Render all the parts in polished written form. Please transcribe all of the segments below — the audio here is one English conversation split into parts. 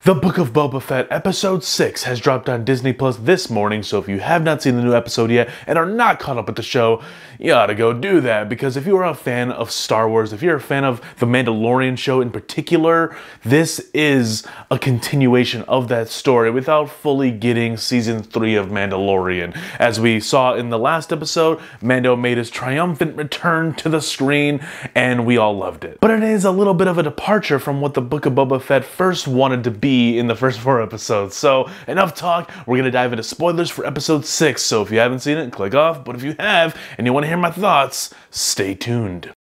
The Book of Boba Fett Episode 6 has dropped on Disney Plus this morning, so if you have not seen the new episode yet and are not caught up with the show, you ought to go do that, because if you are a fan of Star Wars, if you're a fan of The Mandalorian show in particular, this is a continuation of that story without fully getting Season 3 of Mandalorian. As we saw in the last episode, Mando made his triumphant return to the screen, and we all loved it. But it is a little bit of a departure from what the Book of Boba Fett first wanted to be in the first 4 episodes. So enough talk, we're gonna dive into spoilers for episode 6. So if you haven't seen it, click off, but if you have and you want to hear my thoughts, stay tuned.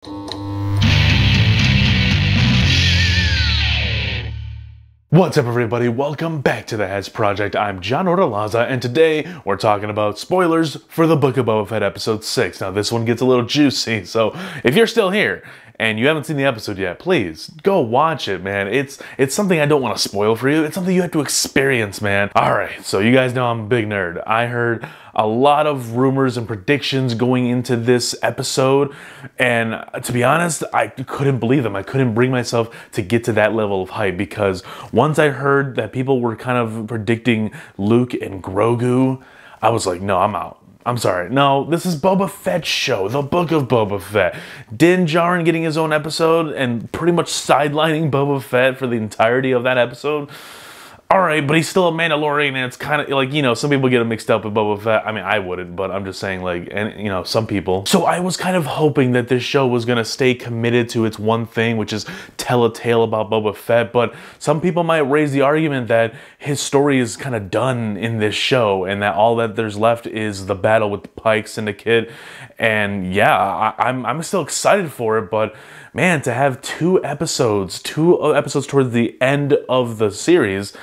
What's up, everybody? Welcome back to the Heads Project. I'm John Ordalaza, and today we're talking about spoilers for the Book of Boba Fett episode 6. Now this one gets a little juicy, so if you're still here and you haven't seen the episode yet, please go watch it, man. It's something I don't want to spoil for you. It's something you have to experience, man. Alright, so you guys know I'm a big nerd. I heard a lot of rumors and predictions going into this episode, and to be honest, I couldn't believe them. I couldn't bring myself to get to that level of hype, because once I heard that people were kind of predicting Luke and Grogu, I was like, no, I'm out. I'm sorry. No, this is Boba Fett's show, the Book of Boba Fett. Din Djarin getting his own episode and pretty much sidelining Boba Fett for the entirety of that episode. Alright, but he's still a Mandalorian, and it's kind of like, you know, some people get him mixed up with Boba Fett. I mean, I wouldn't, but I'm just saying, like, and you know, some people. So I was kind of hoping that this show was going to stay committed to its one thing, which is tell a tale about Boba Fett, but some people might raise the argument that his story is kind of done in this show, and that all that there's left is the battle with the Pike Syndicate. And yeah, I'm still excited for it, but man, to have two episodes towards the end of the series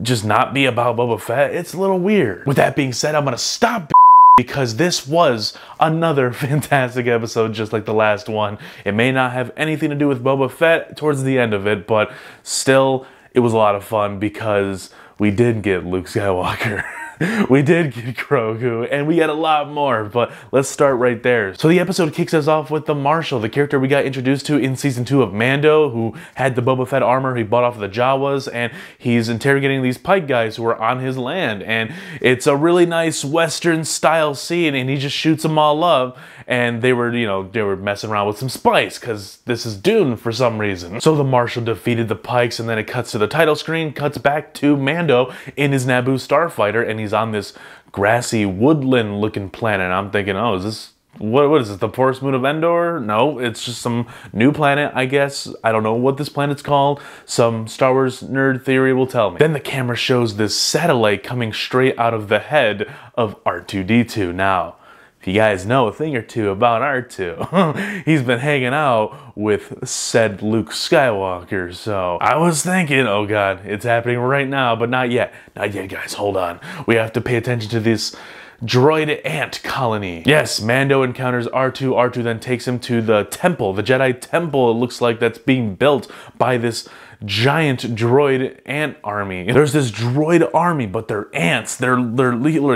just not be about Boba Fett, it's a little weird. With that being said, I'm gonna stop because this was another fantastic episode just like the last one. It may not have anything to do with Boba Fett towards the end of it, but still, it was a lot of fun because we did get Luke Skywalker. We did get Grogu, and we got a lot more, but let's start right there. So the episode kicks us off with the Marshal, the character we got introduced to in Season 2 of Mando, who had the Boba Fett armor he bought off of the Jawas, and he's interrogating these Pike guys who are on his land, and it's a really nice Western-style scene, and he just shoots them all up, and they were, you know, they were messing around with some spice, because this is Dune for some reason. So the Marshal defeated the Pikes, and then it cuts to the title screen, cuts back to Mando in his Naboo starfighter, and he's on this grassy woodland looking planet. I'm thinking, oh, is this, what is this, the Forest Moon of Endor? No, it's just some new planet, I guess. I don't know what this planet's called. Some Star Wars nerd theory will tell me. Then the camera shows this satellite coming straight out of the head of R2-D2. Now, if you guys know a thing or two about R2, he's been hanging out with said Luke Skywalker, so I was thinking, oh god, it's happening right now, but not yet. Not yet, guys, hold on. We have to pay attention to this droid ant colony. Yes, Mando encounters R2. R2 then takes him to the temple, the Jedi temple, it looks like, that's being built by this giant droid ant army. There's this droid army, but they're ants. They're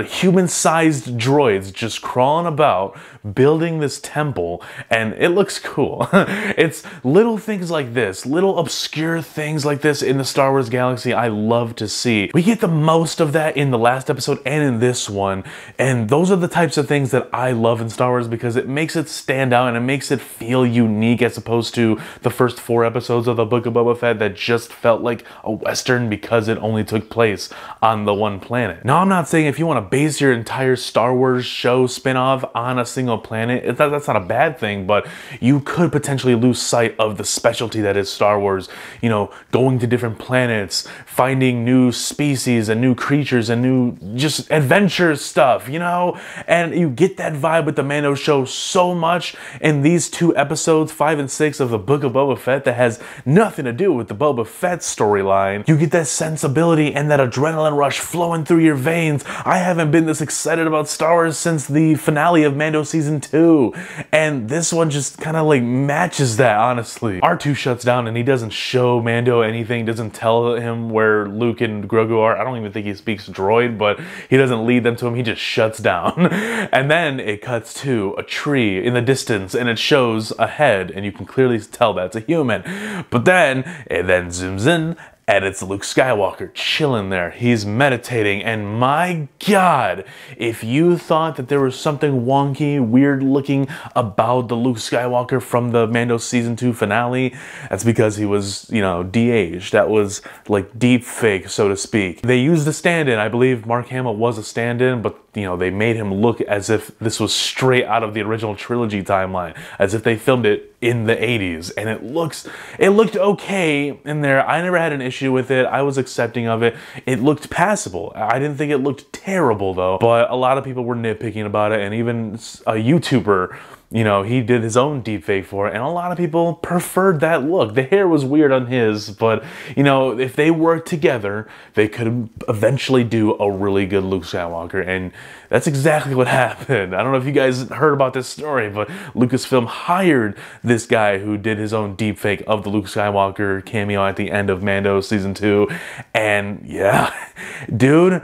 human-sized droids just crawling about, building this temple, and it looks cool. It's little things like this, little obscure things like this in the Star Wars galaxy I love to see. We get the most of that in the last episode and in this one, and those are the types of things that I love in Star Wars because it makes it stand out and it makes it feel unique as opposed to the first 4 episodes of the Book of Boba Fett that just felt like a Western because it only took place on the one planet. Now, I'm not saying if you want to base your entire Star Wars show spin-off on a single planet, that's not a bad thing, but you could potentially lose sight of the specialty that is Star Wars. You know, going to different planets, finding new species and new creatures and new just adventure stuff, you know? And you get that vibe with the Mando show so much in these 2 episodes, 5 and 6 of the Book of Boba Fett, that has nothing to do with the Boba Fett storyline. You get that sensibility and that adrenaline rush flowing through your veins. I haven't been this excited about Star Wars since the finale of Mando Season 2, and this one just kind of like matches that, honestly. R2 shuts down and he doesn't show Mando anything, doesn't tell him where Luke and Grogu are. I don't even think he speaks droid, but he doesn't lead them to him, he just shuts down. And then it cuts to a tree in the distance and it shows a head, and you can clearly tell that's a human. But then it then zooms in And it's Luke Skywalker chilling there. He's meditating, and my God, if you thought that there was something wonky, weird looking about the Luke Skywalker from the Mando Season 2 finale, that's because he was, you know, de-aged. That was like deep fake, so to speak. They used a stand-in. I believe Mark Hamill was a stand-in, but you know, they made him look as if this was straight out of the original trilogy timeline, as if they filmed it in the 80s, and it looked okay in there. I never had an issue with it. I was accepting of it. It looked passable. I didn't think it looked terrible though, but a lot of people were nitpicking about it, and even a YouTuber, you know, he did his own deepfake for it, and a lot of people preferred that look. The hair was weird on his, but, you know, if they worked together, they could eventually do a really good Luke Skywalker, and that's exactly what happened. I don't know if you guys heard about this story, but Lucasfilm hired this guy who did his own deepfake of the Luke Skywalker cameo at the end of Mando Season 2, and yeah, dude,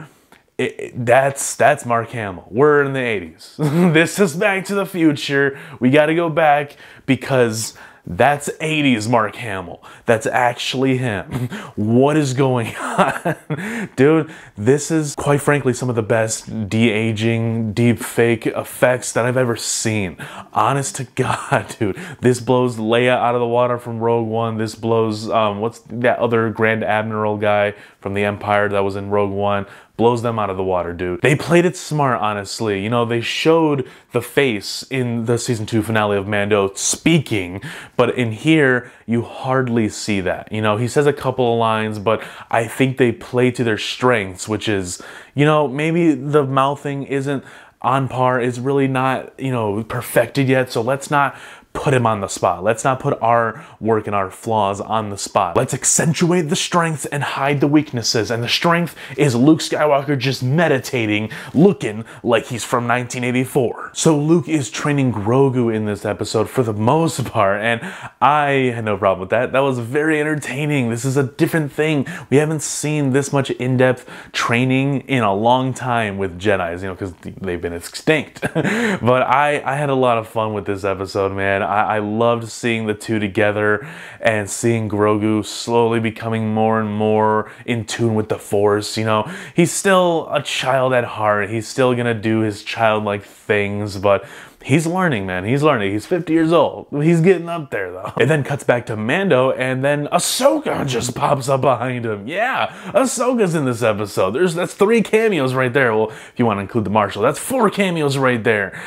that's Mark Hamill. We're in the 80s. This is Back to the Future. We gotta go back because that's 80s Mark Hamill. That's actually him. What is going on? Dude, this is quite frankly some of the best de-aging, deep fake effects that I've ever seen. Honest to God, dude. This blows Leia out of the water from Rogue One. This blows, what's that other Grand Admiral guy from the Empire that was in Rogue One? Blows them out of the water, dude. They played it smart, honestly. You know, they showed the face in the Season 2 finale of Mando speaking, but in here, you hardly see that. You know, he says a couple of lines, but I think they play to their strengths, which is, you know, maybe the mouthing isn't on par, is really not, you know, perfected yet, so let's not put him on the spot. Let's not put our work and our flaws on the spot. Let's accentuate the strengths and hide the weaknesses. And the strength is Luke Skywalker just meditating, looking like he's from 1984. So Luke is training Grogu in this episode for the most part, and I had no problem with that. That was very entertaining. This is a different thing. We haven't seen this much in-depth training in a long time with Jedis, you know, because they've been extinct. But I had a lot of fun with this episode, man. I loved seeing the two together and seeing Grogu slowly becoming more and more in tune with the Force. You know, he's still a child at heart. He's still gonna do his childlike things, but he's learning, man. He's learning. He's 50 years old. He's getting up there, though. It then cuts back to Mando, and then Ahsoka just pops up behind him. Yeah, Ahsoka's in this episode. That's 3 cameos right there. Well, if you want to include the Marshal, that's 4 cameos right there.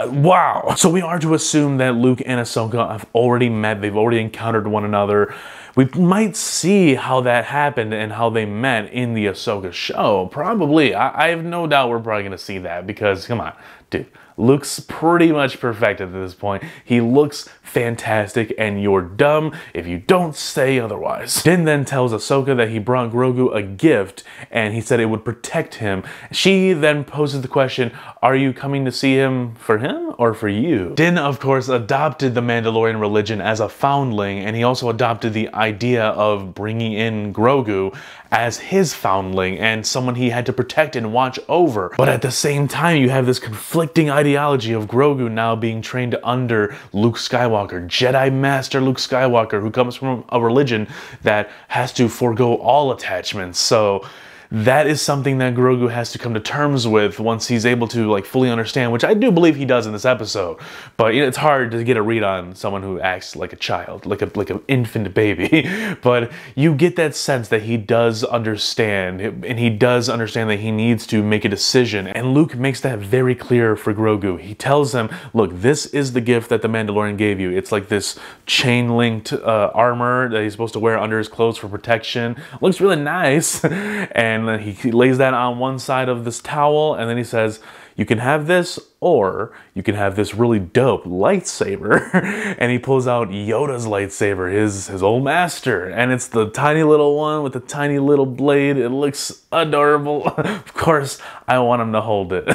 Wow. So we are to assume that Luke and Ahsoka have already met. They've already encountered one another. We might see how that happened and how they met in the Ahsoka show. Probably. I have no doubt we're probably going to see that because, come on, dude. Luke's pretty much perfected at this point. He looks fantastic, and you're dumb if you don't say otherwise. Din then tells Ahsoka that he brought Grogu a gift, and he said it would protect him. She then poses the question, are you coming to see him for him or for you? Din, of course, adopted the Mandalorian religion as a foundling, and he also adopted the idea of bringing in Grogu as his foundling and someone he had to protect and watch over. But at the same time, you have this conflicting ideology of Grogu now being trained under Luke Skywalker, Jedi Master Luke Skywalker, who comes from a religion that has to forego all attachments. So that is something that Grogu has to come to terms with once he's able to like fully understand, which I do believe he does in this episode. But you know, it's hard to get a read on someone who acts like a child, like an infant baby. But you get that sense that he does understand, and he does understand that he needs to make a decision. And Luke makes that very clear for Grogu. He tells him, look, this is the gift that the Mandalorian gave you. It's like this chain-linked armor that he's supposed to wear under his clothes for protection. Looks really nice. And then he lays that on one side of this towel, and then he says, you can have this, or you can have this really dope lightsaber. And he pulls out Yoda's lightsaber, his old master. And it's the tiny little one with the tiny little blade. It looks adorable. Of course, I want him to hold it.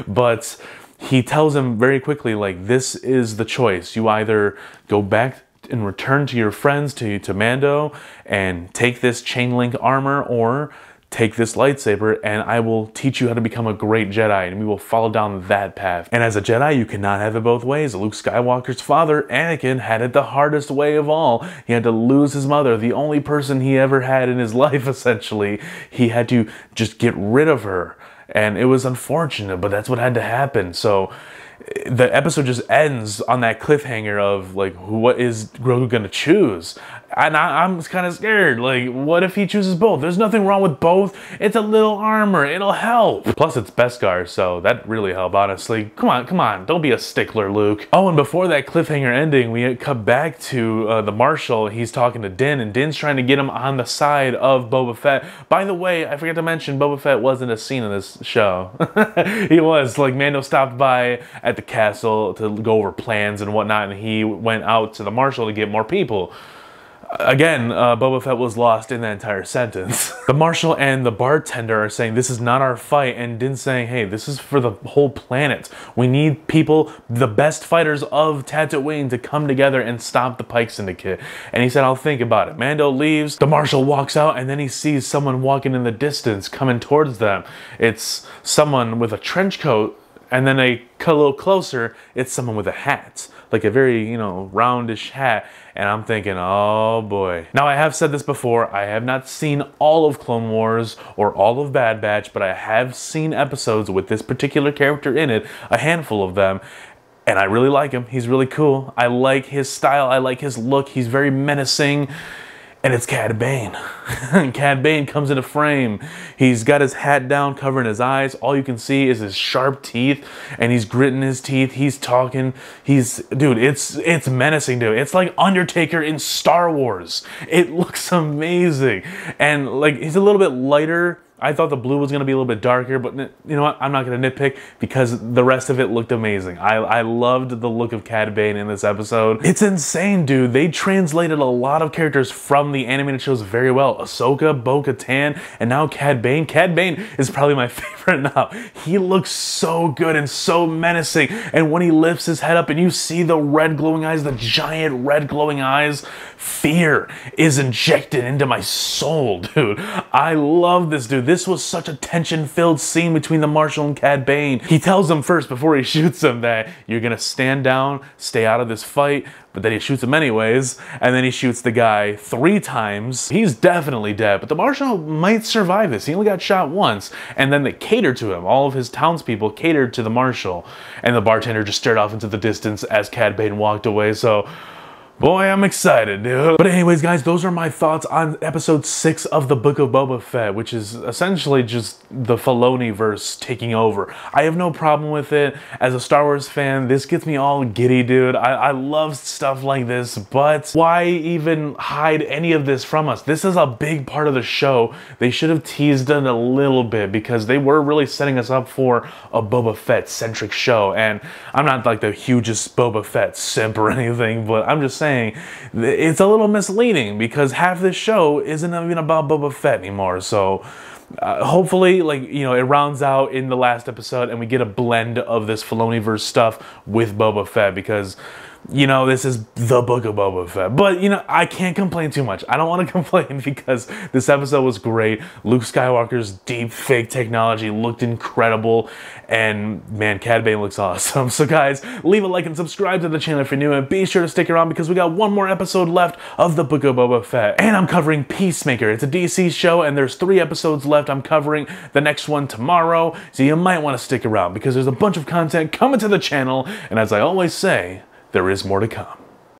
But he tells him very quickly, like, this is the choice. You either go back and return to your friends, to Mando, and take this chain link armor, or take this lightsaber and I will teach you how to become a great Jedi, and we will follow down that path. And as a Jedi, you cannot have it both ways. Luke Skywalker's father, Anakin, had it the hardest way of all. He had to lose his mother, the only person he ever had in his life, essentially. He had to just get rid of her. And it was unfortunate, but that's what had to happen. So the episode just ends on that cliffhanger of, like, what is Grogu gonna choose? And I'm kind of scared. Like, what if he chooses both? There's nothing wrong with both. It's a little armor. It'll help. Plus, it's Beskar, so that really helped, honestly. Come on. Don't be a stickler, Luke. Oh, and before that cliffhanger ending, we cut back to the Marshal. He's talking to Din, and Din's trying to get him on the side of Boba Fett. By the way, I forgot to mention, Boba Fett wasn't a scene in this show. He was. Like, Mando stopped by at the castle to go over plans and whatnot, and he went out to the Marshal to get more people. Again, Boba Fett was lost in that entire sentence. The Marshal and the bartender are saying, this is not our fight, and Din's saying, hey, this is for the whole planet. We need people, the best fighters of Tatooine, to come together and stop the Pike Syndicate. And he said, I'll think about it. Mando leaves, the Marshal walks out, and then he sees someone walking in the distance coming towards them. It's someone with a trench coat, and then they cut a little closer, it's someone with a hat. Like a very, you know, roundish hat. And I'm thinking, oh boy. Now, I have said this before, I have not seen all of Clone Wars or all of Bad Batch, but I have seen episodes with this particular character in it, a handful of them, and I really like him. He's really cool. I like his style, I like his look, he's very menacing. And it's Cad Bane. Cad Bane comes into frame. He's got his hat down, covering his eyes. All you can see is his sharp teeth, and he's gritting his teeth. He's talking. Dude, it's menacing, dude. It's like Undertaker in Star Wars. It looks amazing. And, like, he's a little bit lighter. I thought the blue was going to be a little bit darker, but you know what? I'm not going to nitpick because the rest of it looked amazing. I loved the look of Cad Bane in this episode. It's insane, dude. They translated a lot of characters from the animated shows very well. Ahsoka, Bo-Katan, and now Cad Bane. Cad Bane is probably my favorite now. He looks so good and so menacing. And when he lifts his head up and you see the red glowing eyes, the giant red glowing eyes, fear is injected into my soul, dude. I love this dude. This was such a tension-filled scene between the Marshal and Cad Bane. He tells him first, before he shoots him, that you're gonna stand down, stay out of this fight, but then he shoots him anyways, and then he shoots the guy 3 times. He's definitely dead, but the Marshal might survive this. He only got shot once, and then they catered to him. All of his townspeople catered to the Marshal, and the bartender just stared off into the distance as Cad Bane walked away, so boy, I'm excited, dude. But anyways, guys, those are my thoughts on episode 6 of the Book of Boba Fett, which is essentially just the Filoni-verse taking over. I have no problem with it. As a Star Wars fan, this gets me all giddy, dude. I love stuff like this, but why even hide any of this from us? This is a big part of the show. They should have teased it a little bit because they were really setting us up for a Boba Fett-centric show. And I'm not like the hugest Boba Fett simp or anything, but I'm just saying it's a little misleading because half this show isn't even about Boba Fett anymore. So hopefully, like, you know, it rounds out in the last episode and we get a blend of this Filoni-verse stuff with Boba Fett because, you know, this is the Book of Boba Fett. But, you know, I can't complain too much. I don't want to complain because this episode was great. Luke Skywalker's deep fake technology looked incredible. And, man, Cad Bane looks awesome. So, guys, leave a like and subscribe to the channel if you're new. And be sure to stick around because we got one more episode left of the Book of Boba Fett. And I'm covering Peacemaker. It's a DC show and there's 3 episodes left. I'm covering the next one tomorrow. So you might want to stick around because there's a bunch of content coming to the channel. And as I always say, there is more to come.